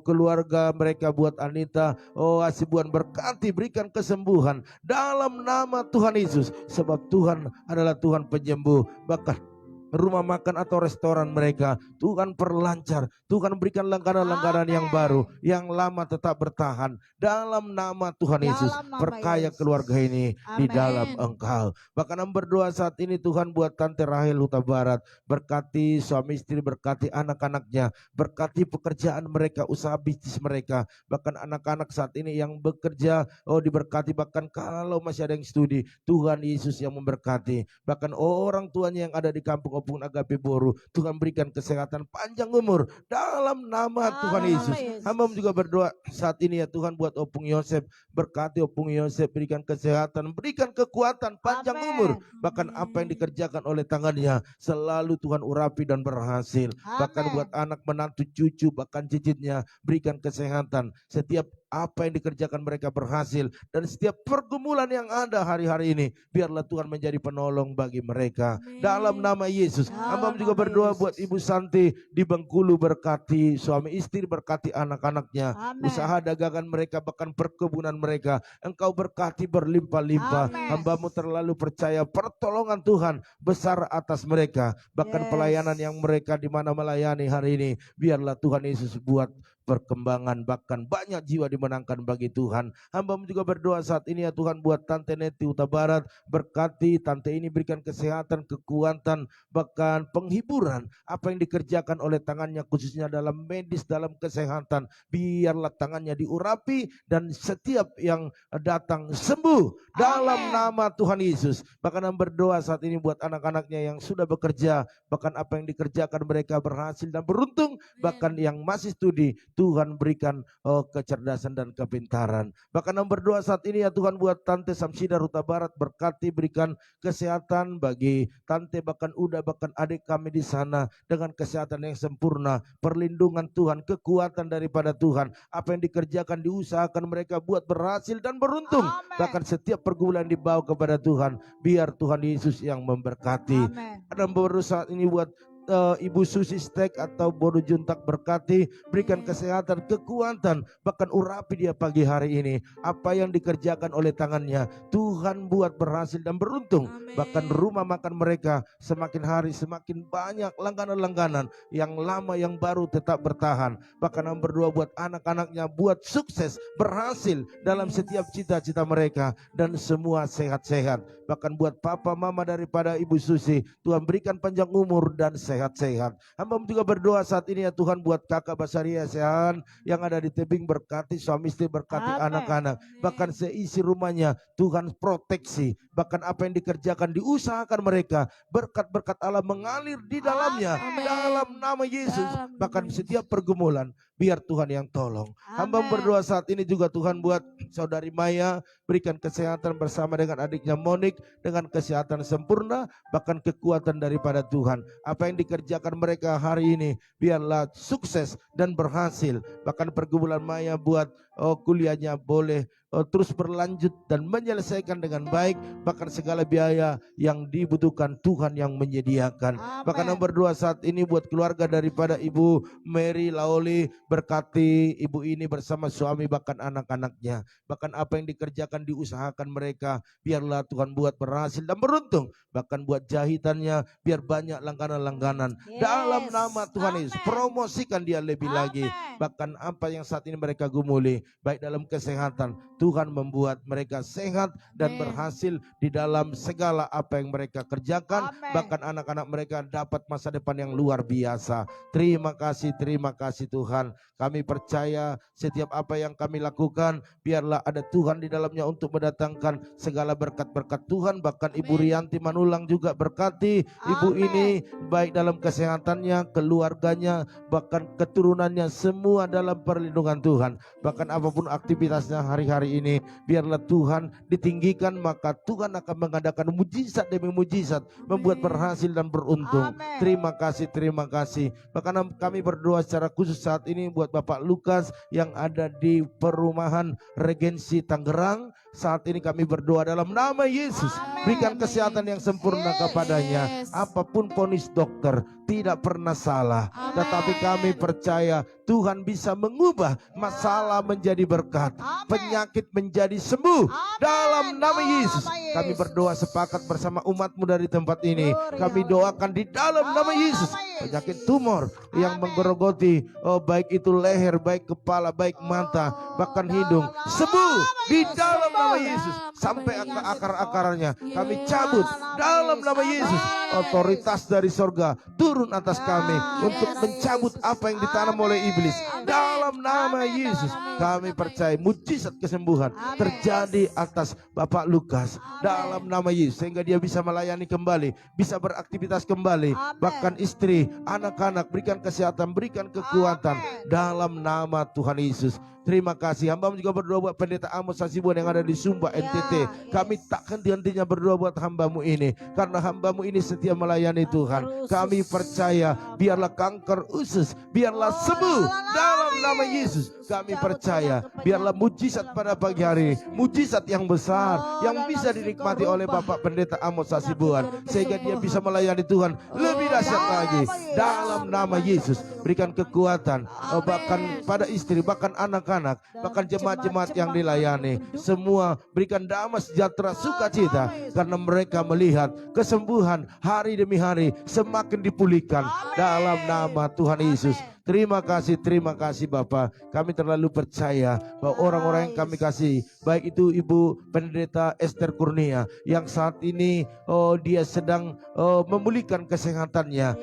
keluarga mereka, buat Anita Hasibuan, berkati, berikan kesembuhan dalam nama Tuhan Yesus, sebab Tuhan adalah Tuhan penyembuh. Bahkan rumah makan atau restoran mereka, Tuhan perlancar, Tuhan berikan langganan-langganan yang baru, yang lama tetap bertahan dalam nama Tuhan Yesus. Perkaya keluarga ini di dalam Engkau. Bahkan berdoa saat ini Tuhan buat Tante Rahel Huta Barat, berkati suami istri, berkati anak-anaknya, berkati pekerjaan mereka, usaha bisnis mereka, bahkan anak-anak saat ini yang bekerja diberkati, bahkan kalau masih ada yang studi, Tuhan Yesus yang memberkati. Bahkan orang tuanya yang ada di kampung Opung Agape Boru, Tuhan berikan kesehatan, panjang umur dalam nama Tuhan Yesus. Hamba juga berdoa saat ini ya Tuhan buat Opung Yosef, berkati Opung Yosef, berikan kesehatan, berikan kekuatan, panjang umur. Bahkan apa yang dikerjakan oleh tangannya selalu Tuhan urapi dan berhasil. Bahkan buat anak, menantu, cucu, bahkan cicitnya, berikan kesehatan. Setiap apa yang dikerjakan mereka berhasil, dan setiap pergumulan yang ada hari-hari ini biarlah Tuhan menjadi penolong bagi mereka. Dalam nama Yesus. Hamba juga berdoa buat Ibu Santi di Bengkulu, berkati suami istri, berkati anak-anaknya, usaha dagangan mereka, bahkan perkebunan mereka, Engkau berkati berlimpah-limpah. Hamba-Mu terlalu percaya pertolongan Tuhan besar atas mereka, bahkan pelayanan yang mereka di mana melayani hari ini, biarlah Tuhan Yesus buat perkembangan, bahkan banyak jiwa dimenangkan bagi Tuhan. Hamba juga berdoa saat ini ya Tuhan buat Tante Neti Huta Barat, berkati Tante ini, berikan kesehatan, kekuatan, bahkan penghiburan. Apa yang dikerjakan oleh tangannya khususnya dalam medis, dalam kesehatan, biarlah tangannya diurapi dan setiap yang datang sembuh dalam nama Tuhan Yesus. Bahkan berdoa saat ini buat anak-anaknya yang sudah bekerja, bahkan apa yang dikerjakan mereka berhasil dan beruntung, bahkan yang masih studi, Tuhan berikan kecerdasan dan kepintaran. Bahkan berdoa saat ini ya Tuhan buat Tante Samsida Huta Barat, berkati, berikan kesehatan bagi Tante, bahkan Uda, bahkan adik kami di sana dengan kesehatan yang sempurna, perlindungan Tuhan, kekuatan daripada Tuhan. Apa yang dikerjakan, diusahakan mereka buat berhasil dan beruntung. Bahkan setiap pergumulan dibawa kepada Tuhan, biar Tuhan Yesus yang memberkati. Dan berdoa saat ini buat Ibu Susi Stek atau Bodo Juntak, berkati, berikan kesehatan, kekuatan, bahkan urapi dia pagi hari ini. Apa yang dikerjakan oleh tangannya, Tuhan buat berhasil dan beruntung. Bahkan rumah makan mereka semakin hari semakin banyak langganan-langganan, yang lama yang baru tetap bertahan. Bahkan berdoa buat anak-anaknya, buat sukses, berhasil dalam setiap cita-cita mereka, dan semua sehat-sehat. Bahkan buat papa mama daripada Ibu Susi, Tuhan berikan panjang umur dan sehat-sehat. Hamba juga berdoa saat ini ya Tuhan buat kakak Basaria Sehan yang ada di tebing, berkati suami istri, berkati anak-anak, bahkan seisi rumahnya Tuhan proteksi. Bahkan apa yang dikerjakan, diusahakan mereka, berkat-berkat Allah mengalir di dalamnya dalam nama Yesus. Bahkan setiap pergumulan biar Tuhan yang tolong. Hamba berdoa saat ini juga Tuhan buat saudari Maya, berikan kesehatan bersama dengan adiknya Monik dengan kesehatan sempurna, bahkan kekuatan daripada Tuhan. Apa yang dikerjakan mereka hari ini biarlah sukses dan berhasil. Bahkan pergumulan Maya buat kuliahnya boleh terus berlanjut dan menyelesaikan dengan baik, bahkan segala biaya yang dibutuhkan Tuhan yang menyediakan. Bahkan berdoa saat ini buat keluarga daripada Ibu Mary Laoli, berkati ibu ini bersama suami bahkan anak-anaknya. Bahkan apa yang dikerjakan, diusahakan mereka, biarlah Tuhan buat berhasil dan beruntung. Bahkan buat jahitannya biar banyak langganan-langganan dalam nama Tuhan Yesus. Promosikan dia lebih lagi. Bahkan apa yang saat ini mereka gumuli, baik dalam kesehatan, Tuhan membuat mereka sehat dan berhasil di dalam segala apa yang mereka kerjakan. Bahkan anak-anak mereka dapat masa depan yang luar biasa. Terima kasih Tuhan. Kami percaya setiap apa yang kami lakukan, biarlah ada Tuhan di dalamnya untuk mendatangkan segala berkat-berkat Tuhan. Bahkan Ibu Rianti Manulang juga berkati ibu ini, baik dalam kesehatannya, keluarganya, bahkan keturunannya, semua dalam perlindungan Tuhan. Bahkan apapun aktivitasnya hari-hari ini, biarlah Tuhan ditinggikan, maka Tuhan akan mengadakan mujizat demi mujizat, membuat berhasil dan beruntung. Terima kasih, terima kasih. Bahkan kami berdoa secara khusus saat ini buat Bapak Lukas yang ada di perumahan Regensi Tangerang. Saat ini kami berdoa dalam nama Yesus, berikan kesehatan yang sempurna kepadanya. Apapun vonis dokter tidak pernah salah, tetapi kami percaya Tuhan bisa mengubah masalah menjadi berkat, penyakit menjadi sembuh dalam nama Yesus. Kami berdoa sepakat bersama umatmu dari tempat ini. Kami doakan di dalam nama Yesus, penyakit tumor yang menggerogoti, baik itu leher, baik kepala, baik mata, bahkan hidung, sembuh di dalam nama Yesus sampai ke akar-akarnya. Kami cabut dalam nama Yesus. Otoritas dari sorga turun atas kami untuk mencabut apa yang ditanam oleh iblis. Dalam nama Yesus kami percaya mujizat kesembuhan terjadi atas Bapak Lukas dalam nama Yesus, sehingga dia bisa melayani kembali, bisa beraktivitas kembali. Bahkan istri, anak-anak, berikan kesehatan, berikan kekuatan dalam nama Tuhan Yesus. Terima kasih. Hamba juga berdoa buat Pendeta Amos Hasibuan yang ada di Sumba, NTT. Kami takkan henti-hentinya berdoa buat hambamu ini, karena hambamu ini setia melayani Tuhan. Kami percaya biarlah kanker usus, biarlah sembuh dalam nama Yesus. Kami percaya biarlah mujizat pada pagi hari, mujizat yang besar yang bisa dinikmati oleh Bapak Pendeta Amos Hasibuan, sehingga dia bisa melayani Tuhan lebih dahsyat lagi dalam nama Yesus. Berikan kekuatan, bahkan pada istri, bahkan anak-anak, bahkan jemaat-jemaat yang dilayani, semua berikan damai sejahtera, sukacita, karena mereka melihat kesembuhan hari demi hari semakin dipulihkan dalam nama Tuhan Yesus. Terima kasih Bapak. Kami terlalu percaya bahwa orang-orang yang kami kasih, baik itu Ibu Pendeta Esther Kurnia yang saat ini dia sedang memulihkan kesehatannya.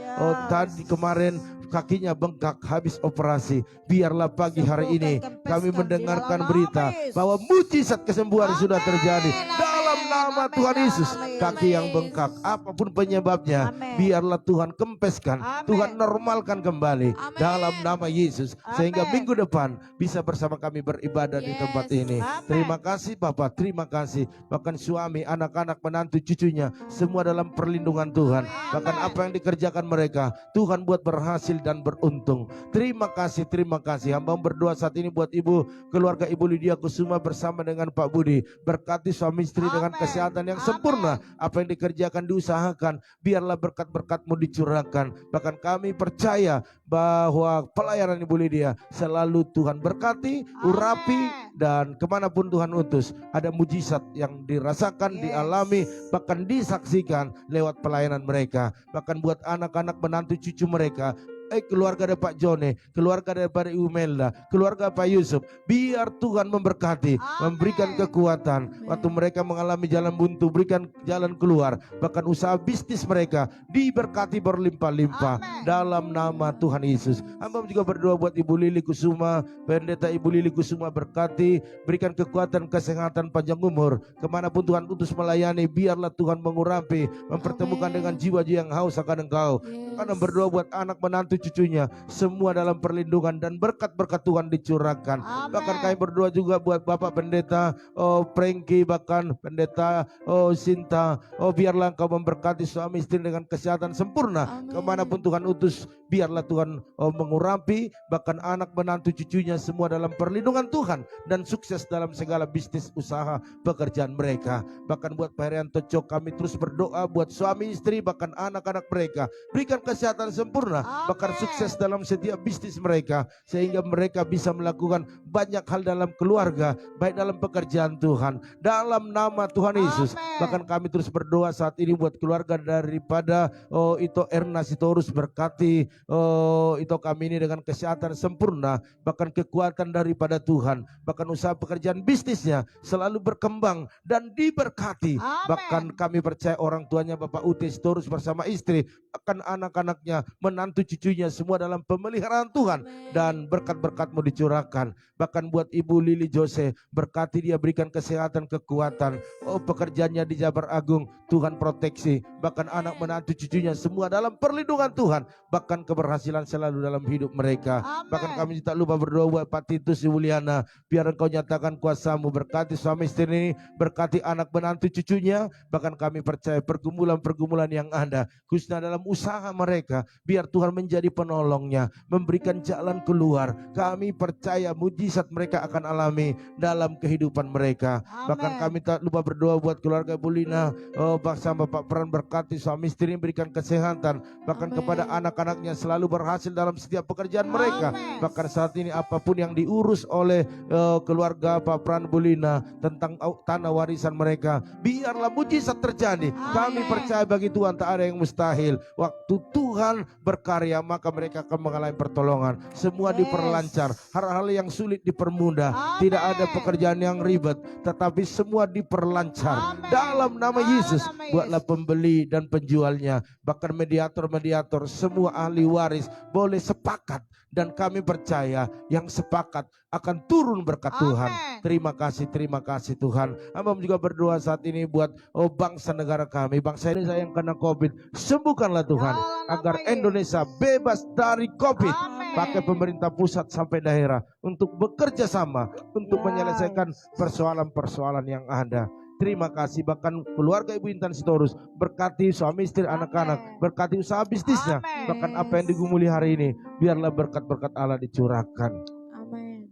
Tadi kemarin kakinya bengkak habis operasi. Biarlah pagi hari ini kami mendengarkan berita bahwa mujizat kesembuhan sudah terjadi dalam nama Tuhan Yesus. Kaki yang bengkak, apapun penyebabnya, biarlah Tuhan kempeskan, Tuhan normalkan kembali dalam nama Yesus, sehingga minggu depan bisa bersama kami beribadah di tempat ini. Terima kasih Bapak, terima kasih. Bahkan suami, anak-anak, menantu, cucunya, semua dalam perlindungan Tuhan. Bahkan apa yang dikerjakan mereka, Tuhan buat berhasil dan beruntung. Terima kasih, terima kasih. Hamba berdoa saat ini buat Ibu, keluarga Ibu Lydia Kusuma bersama dengan Pak Budi. Berkati suami istri dengan kesehatan yang sempurna. Apa yang dikerjakan, diusahakan, biarlah berkat-berkat-Mu dicurahkan. Bahkan kami percaya bahwa pelayanan Ibu Lydia selalu Tuhan berkati, urapi, dan kemanapun Tuhan utus, ada mujizat yang dirasakan, dialami, bahkan disaksikan lewat pelayanan mereka. Bahkan buat anak-anak, menantu, cucu mereka, keluarga dari Pak Jone, keluarga daripada Ibu Melda, keluarga Pak Yusuf, biar Tuhan memberkati, memberikan kekuatan. Waktu mereka mengalami jalan buntu, berikan jalan keluar. Bahkan usaha bisnis mereka diberkati berlimpah-limpah dalam nama Tuhan Yesus. Hamba juga berdoa buat Ibu Lili Kusuma, Pendeta Ibu Lili Kusuma, berkati, berikan kekuatan, kesehatan, panjang umur. Kemanapun Tuhan utus melayani, biarlah Tuhan mengurapi, mempertemukan dengan jiwa-jiwa yang haus akan Engkau. Karena berdoa buat anak, menantu, cucunya, semua dalam perlindungan dan berkat-berkat Tuhan dicurahkan. Bahkan kami berdoa juga buat Bapak Pendeta Prengki, bahkan Pendeta Sinta, biarlah Engkau memberkati suami istri dengan kesehatan sempurna. Kemanapun Tuhan utus, biarlah Tuhan mengurapi, bahkan anak, menantu, cucunya, semua dalam perlindungan Tuhan, dan sukses dalam segala bisnis, usaha, pekerjaan mereka. Bahkan buat Pak Herianto Cok, kami terus berdoa buat suami istri, bahkan anak-anak mereka, berikan kesehatan sempurna, bahkan sukses dalam setiap bisnis mereka, sehingga mereka bisa melakukan banyak hal dalam keluarga, baik dalam pekerjaan Tuhan, dalam nama Tuhan Yesus. Bahkan kami terus berdoa saat ini buat keluarga daripada Ito Erna Sitorus, berkati Ito kami ini dengan kesehatan sempurna, bahkan kekuatan daripada Tuhan, bahkan usaha pekerjaan bisnisnya selalu berkembang dan diberkati. Bahkan kami percaya orang tuanya Bapak Ute Sitorus bersama istri, bahkan anak-anaknya, menantu, cucunya, cucunya semua dalam pemeliharaan Tuhan. Dan berkat-berkat-Mu dicurahkan. Bahkan buat Ibu Lili Jose, berkati dia, berikan kesehatan, kekuatan. Oh, pekerjaannya di Jabar Agung, Tuhan proteksi. Bahkan anak menantu cucunya semua dalam perlindungan Tuhan. Bahkan keberhasilan selalu dalam hidup mereka. Bahkan kami tak lupa berdoa buat Pak Titus Yuliana, biar Engkau nyatakan kuasa-Mu, berkati suami istri ini, berkati anak menantu cucunya. Bahkan kami percaya pergumulan-pergumulan yang ada, khususnya dalam usaha mereka, biar Tuhan menjadi penolongnya, memberikan jalan keluar. Kami percaya mujizat mereka akan alami dalam kehidupan mereka. Bahkan kami tak lupa berdoa buat keluarga Bu Lina, oh bangsa Bapak Peran, berkati suami istri, berikan kesehatan. Bahkan kepada anak-anaknya selalu berhasil dalam setiap pekerjaan mereka. Bahkan saat ini apapun yang diurus oleh keluarga Pak Pran Bu Lina tentang tanah warisan mereka, biarlah mujizat terjadi. Kami percaya bagi Tuhan tak ada yang mustahil. Waktu Tuhan berkarya, maka mereka akan mengalami pertolongan. Semua diperlancar, hal-hal yang sulit dipermudah. Tidak ada pekerjaan yang ribet, tetapi semua diperlancar dalam nama Yesus. Buatlah pembeli dan penjualnya, bahkan mediator-mediator, semua ahli waris boleh sepakat. Dan kami percaya yang sepakat akan turun berkat Tuhan. Terima kasih Tuhan. Hamba juga berdoa saat ini buat bangsa negara kami, bangsa Indonesia yang kena COVID. Sembuhkanlah Tuhan, agar Indonesia bebas dari COVID. Pakai pemerintah pusat sampai daerah untuk bekerja sama untuk menyelesaikan persoalan-persoalan yang ada. Terima kasih. Bahkan keluarga Ibu Intan Sitorus, berkati suami istri, anak-anak, berkati usaha bisnisnya. Bahkan apa yang digumuli hari ini, biarlah berkat-berkat Allah dicurahkan. Amin.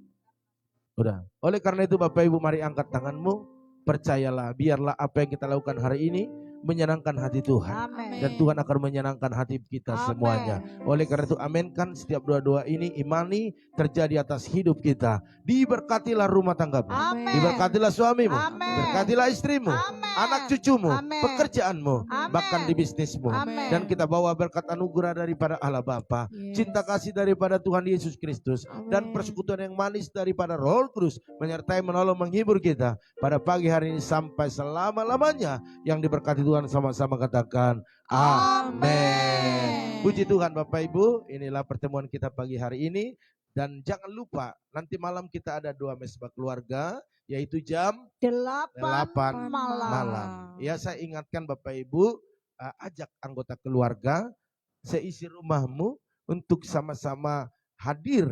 Udah. Oleh karena itu Bapak Ibu, mari angkat tanganmu. Percayalah, biarlah apa yang kita lakukan hari ini menyenangkan hati Tuhan. Amen. Dan Tuhan akan menyenangkan hati kita semuanya. Oleh karena itu aminkan setiap doa-doa ini, imani terjadi atas hidup kita. Diberkatilah rumah tanggamu, diberkatilah suamimu, berkatilah istrimu, anak cucumu, pekerjaanmu, bahkan di bisnismu. Dan kita bawa berkat anugerah daripada Allah Bapa, cinta kasih daripada Tuhan Yesus Kristus, dan persekutuan yang manis daripada Roh Kudus menyertai, menolong, menghibur kita pada pagi hari ini sampai selama-lamanya. Yang diberkati Tuhan sama-sama katakan amin. Puji Tuhan Bapak Ibu, inilah pertemuan kita pagi hari ini. Dan jangan lupa nanti malam kita ada doa mesbah keluarga, yaitu jam 8 malam. Ya, saya ingatkan Bapak Ibu, ajak anggota keluarga seisi rumahmu untuk sama-sama hadir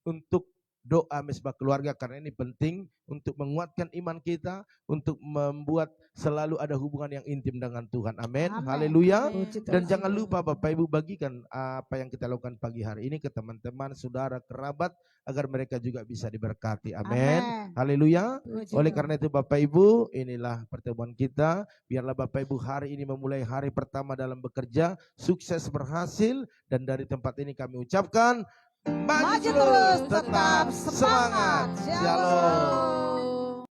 untuk doa mesbah keluarga, karena ini penting untuk menguatkan iman kita, untuk membuat selalu ada hubungan yang intim dengan Tuhan. Amin. Haleluya. Dan jangan lupa Bapak Ibu, bagikan apa yang kita lakukan pagi hari ini ke teman-teman, saudara, kerabat, agar mereka juga bisa diberkati. Amin. Haleluya. Oleh karena itu Bapak Ibu, inilah pertemuan kita. Biarlah Bapak Ibu hari ini memulai hari pertama dalam bekerja, sukses, berhasil. Dan dari tempat ini kami ucapkan, maju terus, tetap semangat. Shalom.